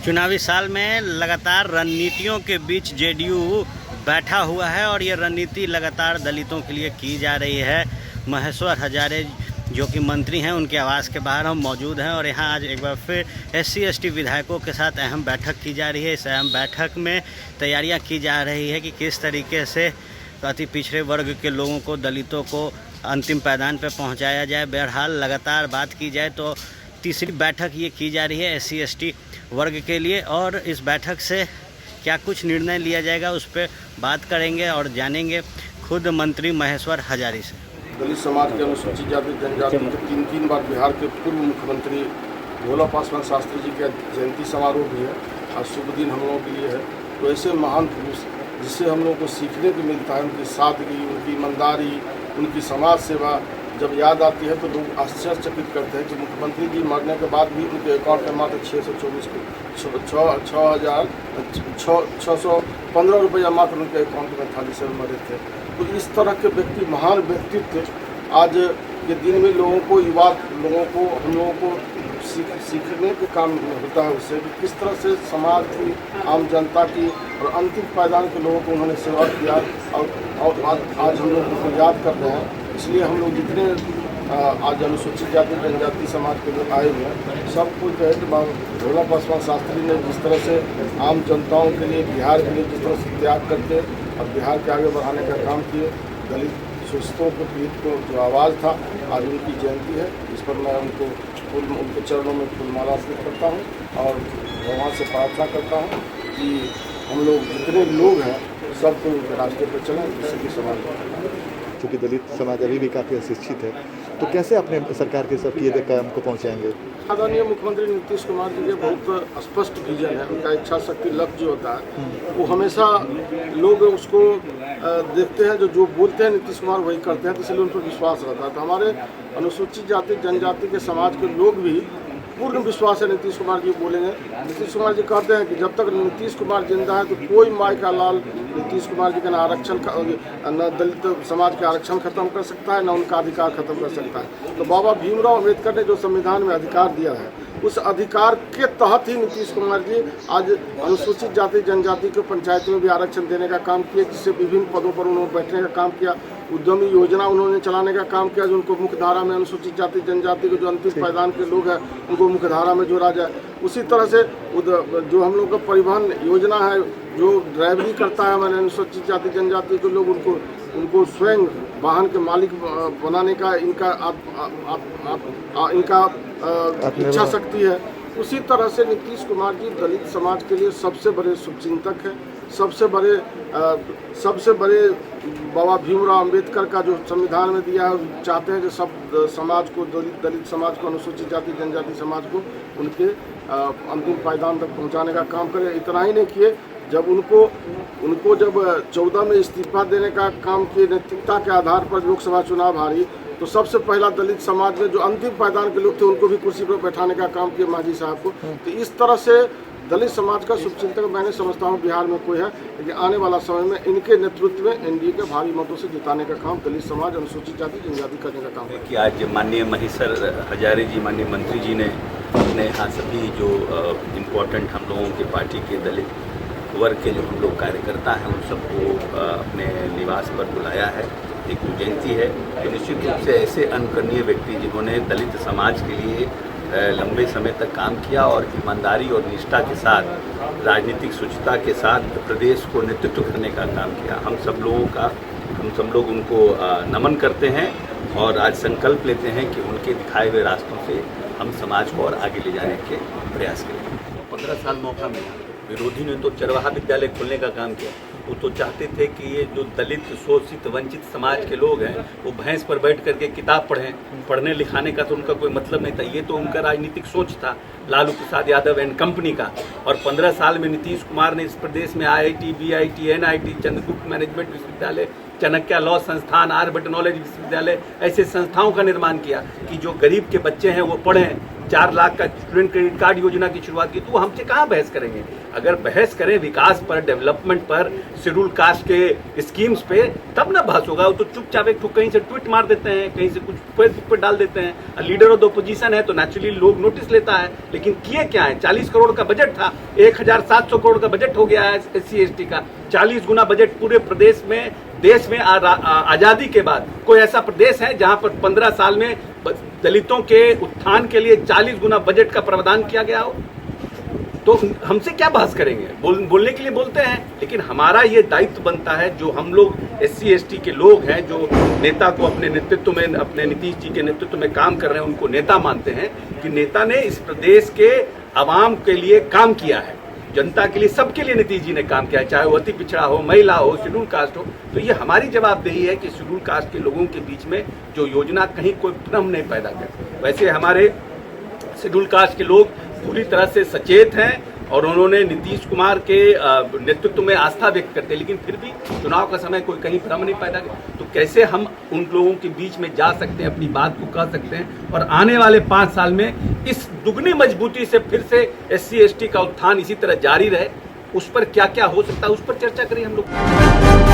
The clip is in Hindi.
चुनावी साल में लगातार रणनीतियों के बीच जेडीयू बैठा हुआ है और ये रणनीति लगातार दलितों के लिए की जा रही है। महेश्वर हजारे जो कि मंत्री हैं, उनके आवास के बाहर हम मौजूद हैं और यहाँ आज एक बार फिर SC/ST विधायकों के साथ अहम बैठक की जा रही है। इस अहम बैठक में तैयारियां की जा रही है कि किस तरीके से अति पिछड़े वर्ग के लोगों को, दलितों को अंतिम पायदान पर पहुँचाया जाए। बहरहाल लगातार बात की जाए तो तीसरी बैठक ये की जा रही है SC/ST वर्ग के लिए और इस बैठक से क्या कुछ निर्णय लिया जाएगा उस पर बात करेंगे और जानेंगे खुद मंत्री महेश्वर हजारी से। दलित समाज के अनुसूचित जाति जनजाति के तीन बार बिहार के पूर्व मुख्यमंत्री भोला पासवान शास्त्री जी का जयंती समारोह भी है। आज शुभ दिन हम लोगों के लिए है। तो ऐसे महान पुरुष जिससे हम लोगों को सीखने को मिलता है, उनकी सादगी, उनकी ईमानदारी, उनकी समाज सेवा जब याद आती है तो लोग आश्चर्यचकित करते हैं कि मुख्यमंत्री जी मरने के बाद भी उनके अकाउंट में मात्र 615 रुपया मात्र उनके अकाउंट में था जिससे मरे थे। तो इस तरह के व्यक्ति, महान व्यक्तित्व आज के दिन में लोगों को, युवा लोगों को, हम लोगों को सीखने के काम होता है उससे कि किस तरह से समाज की, आम जनता की और अंतिम पायदान के लोगों को उन्होंने सेवा किया और आज हम लोग उनको याद कर रहे हैं। इसलिए हम लोग जितने आज अनुसूचित जाति जनजाति समाज के लोग आए हुए हैं, सबको जो है कि भोला पासवान शास्त्री ने जिस तरह से आम जनताओं के लिए, बिहार के लिए जिस तरह से त्याग करके और बिहार के आगे बढ़ाने का काम किए, दलित शोषितों को, पीड़ित को जो आवाज़ था, आज उनकी जयंती है। इस पर मैं उनके चरणों में फूलमाला अर्पित करता हूँ और भगवान से प्रार्थना करता हूँ कि हम लोग जितने लोग हैं सबको उनके रास्ते पर चलें, जिससे कि समाज में। चूँकि दलित समाज अभी भी काफ़ी अशिक्षित है, तो कैसे अपने सरकार के सब किए गए काम को पहुँचाएंगे? आदरणीय मुख्यमंत्री नीतीश कुमार जी के बहुत स्पष्ट विजन है। उनका इच्छा शक्ति, लक्ष्य जो होता है वो हमेशा लोग उसको देखते हैं, जो बोलते हैं नीतीश कुमार वही करते हैं, तो इसलिए उन पर विश्वास रहता है। तो हमारे अनुसूचित जाति जनजाति के समाज के लोग भी पूर्ण विश्वास है नीतीश कुमार जी बोलेंगे। नीतीश कुमार जी कहते हैं कि जब तक नीतीश कुमार जिंदा है तो कोई माई का लाल नीतीश कुमार जी का न आरक्षण, न दलित समाज के आरक्षण खत्म कर सकता है, न उनका अधिकार खत्म कर सकता है। तो बाबा भीमराव अम्बेडकर ने जो संविधान में अधिकार दिया है, उस अधिकार के तहत ही नीतीश कुमार जी आज अनुसूचित जाति जनजाति को पंचायत में भी आरक्षण देने का काम किया, जिससे विभिन्न पदों पर उन्होंने बैठने का काम किया। उद्यमी योजना उन्होंने चलाने का काम किया, जो उनको मुख्य धारा में, अनुसूचित जाति जनजाति के जो अंतिम पायदान के लोग हैं उनको मुख्य धारा में जोड़ा जाए। उसी तरह से जो हम लोग का परिवहन योजना है, जो ड्राइवरी करता है हमारे अनुसूचित जाति जनजाति के लोग, उनको स्वयं वाहन के मालिक बनाने का इनका इच्छा शक्ति है। उसी तरह से नीतीश कुमार जी दलित समाज के लिए सबसे बड़े शुभचिंतक हैं। सबसे बड़े बाबा भीमराव अम्बेडकर का जो संविधान में दिया है, चाहते हैं कि सब समाज को, दलित समाज को, अनुसूचित जाति जनजाति समाज को उनके अंतिम पायदान तक पहुंचाने का काम करें। इतना ही नहीं किए, जब उनको जब 14 में इस्तीफा देने का काम किए, नैतिकता के आधार पर लोकसभा चुनाव हारी, तो सबसे पहला दलित समाज में जो अंतिम पायदान के लोग थे उनको भी कुर्सी पर बैठाने का काम किया मांझी साहब को। तो इस तरह से दलित समाज का शुभचिंतक मैंने समझता हूँ बिहार में कोई है, लेकिन आने वाला समय में इनके नेतृत्व में NDA के भारी मतों से जिताने का काम दलित समाज, अनुसूचित जाति जनजाति करने का काम है। कि आज माननीय महेश्वर हजारे जी, माननीय मंत्री जी ने अपने यहाँ सभी जो इम्पोर्टेंट हम लोगों के पार्टी के दलित वर्ग के जो हम लोग कार्यकर्ता हैं उन सबको अपने निवास पर बुलाया है। एक जयंती है तो निश्चित रूप से ऐसे अनुकरणीय व्यक्ति जिन्होंने दलित समाज के लिए लंबे समय तक काम किया और ईमानदारी और निष्ठा के साथ, राजनीतिक शुचिता के साथ प्रदेश को नेतृत्व करने का काम किया, हम सब लोग उनको नमन करते हैं और आज संकल्प लेते हैं कि उनके दिखाए हुए रास्तों से हम समाज को और आगे ले जाने के प्रयास करेंगे। 15 साल मौका मिला, विरोधी ने तो चरवाहा विद्यालय खोलने का काम किया। वो तो चाहते थे कि ये जो दलित, शोषित, वंचित समाज के लोग हैं वो भैंस पर बैठ करके किताब पढ़ें। पढ़ने लिखाने का तो उनका कोई मतलब नहीं था। ये तो उनका राजनीतिक सोच था, लालू प्रसाद यादव एंड कंपनी का। और 15 साल में नीतीश कुमार ने इस प्रदेश में IIT, BIT, NIT, Chandragupta management विश्वविद्यालय, चाणक्य लॉ संस्थान, आर्यभट्ट नॉलेज विश्वविद्यालय, ऐसे संस्थाओं का निर्माण किया कि जो गरीब के बच्चे हैं वो पढ़ें, 4 लाख का स्टूडेंट क्रेडिट कार्ड योजना की शुरुआत की, तो वो हमसे कहाँ बहस करेंगे। अगर बहस करें विकास पर, डेवलपमेंट पर, शेड्यूल कास्ट के स्कीम्स पे, तब ना बहस होगा। वो तो चुपचाप एक कहीं से ट्वीट मार देते हैं, कहीं से कुछ फेसबुक पर डाल देते हैं। लीडर ऑफ द ओपोजिशन है तो नेचुरली लोग नोटिस लेता है, लेकिन किए क्या है। 40 करोड़ का बजट था, 1700 करोड़ का बजट हो गया है SC ST का। 40 गुना बजट पूरे प्रदेश में, देश में आजादी के बाद कोई ऐसा प्रदेश है जहां पर 15 साल में दलितों के उत्थान के लिए 40 गुना बजट का प्रावधान किया गया हो। तो हमसे क्या बहस करेंगे। बोलने के लिए बोलते हैं, लेकिन हमारा ये दायित्व बनता है, जो हम लोग SC ST के लोग हैं, जो नेता को अपने नेतृत्व में, अपने नीतीश जी के नेतृत्व में काम कर रहे हैं, उनको नेता मानते हैं कि नेता ने इस प्रदेश के आवाम के लिए काम किया है, जनता के लिए, सबके लिए नीतीश जी ने काम किया है, चाहे वो अति पिछड़ा हो, महिला हो, शेड्यूल कास्ट हो। तो ये हमारी जवाबदेही है कि शेड्यूल कास्ट के लोगों के बीच में जो योजना कहीं कोई भ्रम नहीं पैदा करे। वैसे हमारे शेड्यूल कास्ट के लोग पूरी तरह से सचेत हैं और उन्होंने नीतीश कुमार के नेतृत्व में आस्था व्यक्त करते हैं, लेकिन फिर भी चुनाव का समय कोई कहीं भ्रम नहीं पैदा करे। तो कैसे हम उन लोगों के बीच में जा सकते हैं, अपनी बात को कह सकते हैं, और आने वाले 5 साल में इस दुगनी मजबूती से फिर से SC ST का उत्थान इसी तरह जारी रहे, उस पर क्या क्या हो सकता है, उस पर चर्चा करें हम लोग।